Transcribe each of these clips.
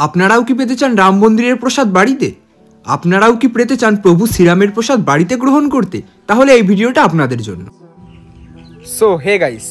আপনারাও কি পেতে চান রাম মন্দিরের প্রসাদ বাড়িতে? আপনারাও কি পেতে চান প্রভু শ্রীরামের প্রসাদ বাড়িতে গ্রহণ করতে? তাহলে এই ভিডিওটা আপনাদের জন্য। So hey guys,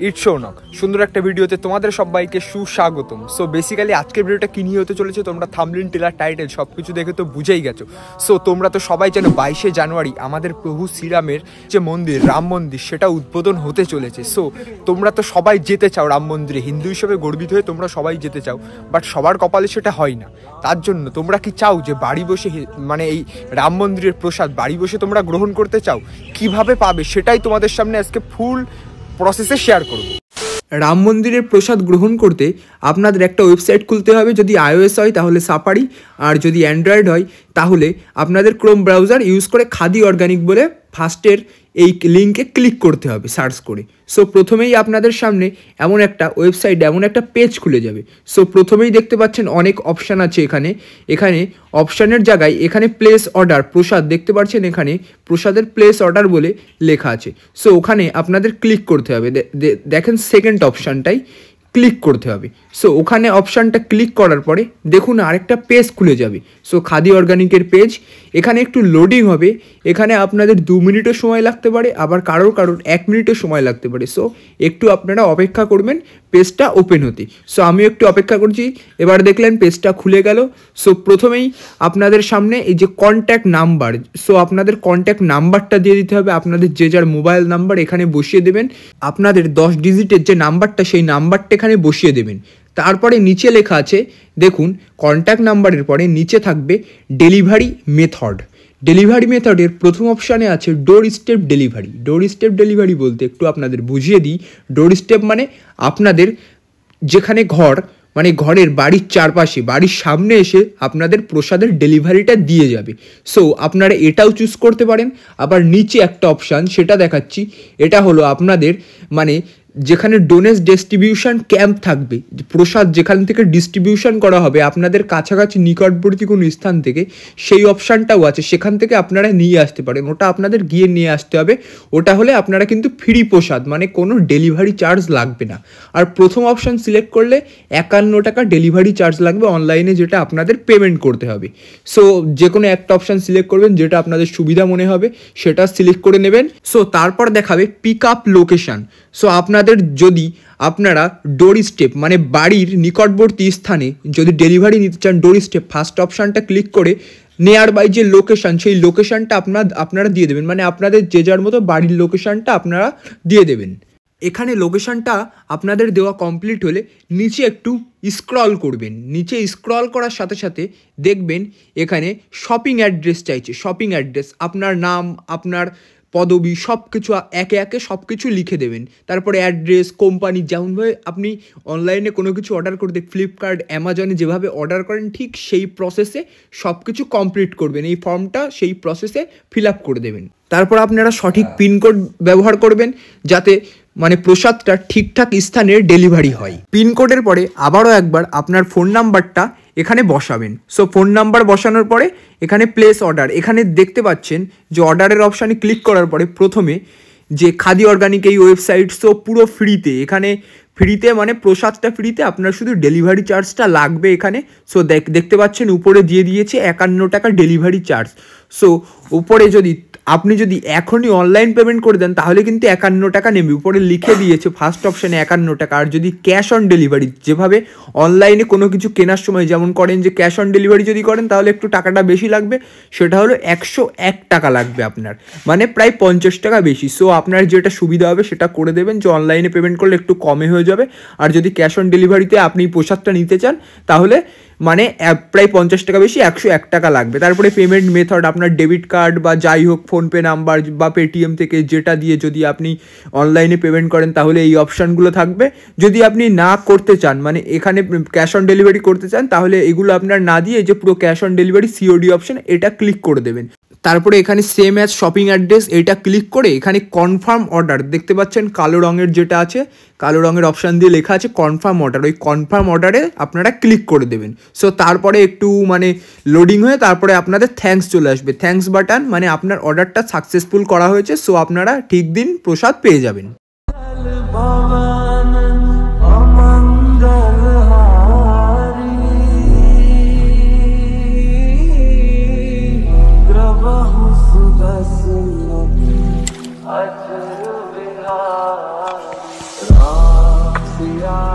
it's Shounak. সুন্দর একটা ভিডিওতে তোমাদের সবাইকে সুস্বাগতম। সো বেসিক্যালি আজকের ভিডিওটা কি নিয়ে হতে চলেছে তোমরা থাম্বনেল, টেলার, টাইটেল সব কিছু দেখে তো বুঝেই গেছো। সো তোমরা তো সবাই জানো 22শে জানুয়ারি আমাদের প্রভু শ্রীরামের যে মন্দির, রাম মন্দির, সেটা উদ্বোধন হতে চলেছে। সো তোমরা তো সবাই যেতে চাও রাম মন্দিরে, হিন্দু হিসেবে গর্বিত হয়ে তোমরা সবাই যেতে চাও, বাট সবার কপালে সেটা হয় না। তার জন্য তোমরা কি চাও যে বাড়ি বসে মানে এই রাম মন্দিরের প্রসাদ বাড়ি বসে তোমরা গ্রহণ করতে চাও? কিভাবে পাবে সেটাই তোমাদের সামনে আজকে ফুল প্রসেসে শেয়ার করব। রাম মন্দিরের প্রসাদ গ্রহণ করতে আপনাদের একটা ওয়েবসাইট খুলতে হবে। যদি iOS হয় তাহলে সাফারি, আর যদি অ্যান্ড্রয়েড হয় তাহলে আপনাদের ক্রোম ব্রাউজার ইউজ করে খাদি অর্গানিক বলে ফার্স্টের এই লিঙ্কে ক্লিক করতে হবে সার্চ করে। সো প্রথমেই আপনাদের সামনে এমন একটা ওয়েবসাইট, এমন একটা পেজ খুলে যাবে। সো প্রথমেই দেখতে পাচ্ছেন অনেক অপশান আছে এখানে অপশানের জায়গায় এখানে প্লেস অর্ডার প্রসাদ দেখতে পাচ্ছেন, এখানে প্রসাদের প্লেস অর্ডার বলে লেখা আছে। সো ওখানে আপনাদের ক্লিক করতে হবে। দেখেন সেকেন্ড অপশানটাই ক্লিক করতে হবে। সো ওখানে অপশানটা ক্লিক করার পরে দেখুন আরেকটা পেজ খুলে যাবে। সো খাদি অর্গানিকের পেজ, এখানে একটু লোডিং হবে। এখানে আপনাদের 2 মিনিটও সময় লাগতে পারে, আবার কারোর 1 মিনিটও সময় লাগতে পারে। সো একটু আপনারা অপেক্ষা করবেন পেজটা ওপেন হতে। সো আমিও একটু অপেক্ষা করছি। এবার দেখলেন পেজটা খুলে গেল। সো প্রথমেই আপনাদের সামনে এই যে কন্ট্যাক্ট নাম্বার, সো আপনাদের কন্ট্যাক্ট নাম্বারটা দিয়ে দিতে হবে। আপনাদের যে যার মোবাইল নাম্বার এখানে বসিয়ে দেবেন। আপনাদের 10 ডিজিটের যে নাম্বারটা সেই নাম্বারটা এখানে বসিয়ে দেবেন। তারপরে নিচে লেখা আছে দেখুন কন্ট্যাক্ট নাম্বারের পরে নিচে থাকবে ডেলিভারি মেথড। ডেলিভারি মেথডের প্রথম অপশানে আছে ডোর স্টেপ ডেলিভারি। ডোর স্টেপ ডেলিভারি বলতে একটু আপনাদের বুঝিয়ে দিই। ডোর স্টেপ মানে আপনাদের যেখানে ঘর, মানে ঘরের বাড়ির চারপাশে, বাড়ির সামনে এসে আপনাদের প্রসাদের ডেলিভারিটা দিয়ে যাবে। সো আপনারা এটাও চুজ করতে পারেন। আবার নিচে একটা অপশান সেটা দেখাচ্ছি, এটা হলো আপনাদের মানে যেখানে ডোনেস ডিস্ট্রিবিউশন ক্যাম্প থাকবে, প্রসাদ যেখান থেকে ডিস্ট্রিবিউশন করা হবে আপনাদের কাছাকাছি নিকটবর্তী কোনো স্থান থেকে, সেই অপশানটাও আছে। সেখান থেকে আপনারা নিয়ে আসতে পারেন। ওটা আপনাদের গিয়ে নিয়ে আসতে হবে। ওটা হলে আপনারা কিন্তু ফ্রি প্রসাদ, মানে কোনো ডেলিভারি চার্জ লাগবে না। আর প্রথম অপশান সিলেক্ট করলে 51 টাকা ডেলিভারি চার্জ লাগবে অনলাইনে, যেটা আপনাদের পেমেন্ট করতে হবে। সো যে কোনো একটা অপশান সিলেক্ট করবেন, যেটা আপনাদের সুবিধা মনে হবে সেটা সিলেক্ট করে নেবেন। সো তারপর দেখাবে পিক আপ লোকেশান। সো আপনাদের যদি আপনারা ডোর স্টেপ মানে বাড়ির নিকটবর্তী স্থানে যদি ডেলিভারি নিতে চান, ডোর স্টেপ ফার্স্ট অপশানটা ক্লিক করে নিয়ার বাই যে লোকেশান, সেই লোকেশানটা আপনারা দিয়ে দেবেন। মানে আপনাদের যে যার মতো বাড়ির লোকেশানটা আপনারা দিয়ে দেবেন। এখানে লোকেশানটা আপনাদের দেওয়া কমপ্লিট হলে নিচে একটু স্ক্রল করবেন। নিচে স্ক্রল করার সাথে সাথে দেখবেন এখানে শপিং অ্যাড্রেস চাইছে। শপিং অ্যাড্রেস, আপনার নাম, আপনার পদবি, সব কিছু একে একে সব কিছু লিখে দেবেন। তারপরে অ্যাড্রেস, কোম্পানি, যেমনভাবে আপনি অনলাইনে কোনো কিছু অর্ডার করতে ফ্লিপকার্ট, অ্যামাজনে যেভাবে অর্ডার করেন ঠিক সেই প্রসেসে সব কিছু কমপ্লিট করবেন। এই ফর্মটা সেই প্রসেসে ফিল আপ করে দেবেন। তারপর আপনারা সঠিক পিনকোড ব্যবহার করবেন যাতে মানে প্রসাদটা ঠিকঠাক স্থানে ডেলিভারি হয়। পিনকোডের পরে আবারও একবার আপনার ফোন নাম্বারটা এখানে বসাবেন। সো ফোন নাম্বার বসানোর পরে এখানে প্লেস অর্ডার, এখানে দেখতে পাচ্ছেন যে অর্ডারের অপশানে ক্লিক করার পরে প্রথমে যে খাদি অর্গানিক এই ওয়েবসাইট, সো পুরো ফ্রিতে, এখানে ফ্রিতে মানে প্রসাদটা ফ্রিতে, আপনার শুধু ডেলিভারি চার্জটা লাগবে এখানে। সো দেখতে পাচ্ছেন উপরে দিয়ে দিয়েছে 51 টাকা ডেলিভারি চার্জ। সো উপরে আপনি যদি এখনই অনলাইন পেমেন্ট করে দেন তাহলে কিন্তু 51 টাকা নেবে, উপরে লিখে দিয়েছে ফার্স্ট অপশানে 51 টাকা। আর যদি ক্যাশ অন ডেলিভারি, যেভাবে অনলাইনে কোনো কিছু কেনার সময় যেমন করেন যে ক্যাশ অন ডেলিভারি যদি করেন তাহলে একটু টাকাটা বেশি লাগবে, সেটা হলো 101 টাকা লাগবে আপনার, মানে প্রায় 50 টাকা বেশি। সো আপনার যেটা সুবিধা হবে সেটা করে দেবেন, যে অনলাইনে পেমেন্ট করলে একটু কমে হয়ে যাবে। আর যদি ক্যাশ অন ডেলিভারিতে আপনি প্রসাদটা নিতে চান তাহলে মানে প্রায় 50 টাকা বেশি, 101 টাকা লাগবে। তারপরে পেমেন্ট মেথড আপনার ডেবিট কার্ড বা যাই হোক ফোনপে নাম্বার বা পেটিএম থেকে যেটা দিয়ে যদি আপনি অনলাইনে পেমেন্ট করেন তাহলে এই অপশানগুলো থাকবে। যদি আপনি না করতে চান, মানে এখানে ক্যাশ অন ডেলিভারি করতে চান, তাহলে এগুলো আপনার না দিয়ে যে পুরো cash on delivery COD option এটা ক্লিক করে দেবেন। তারপরে এখানে সেম অ্যাজ শপিং অ্যাড্রেস এটা ক্লিক করে এখানে কনফার্ম অর্ডার দেখতে পাচ্ছেন কালো রঙের, যেটা আছে কালো রঙের অপশান দিয়ে লেখা আছে কনফার্ম অর্ডার, ওই কনফার্ম অর্ডারে আপনারা ক্লিক করে দেবেন। সো তারপরে একটু মানে লোডিং হয়ে তারপরে আপনাদের থ্যাঙ্কস চলে আসবে, থ্যাঙ্কস বাটন, মানে আপনার অর্ডারটা সাকসেসফুল করা হয়েছে। সো আপনারা ঠিক দিন প্রসাদ পেয়ে যাবেন। दिया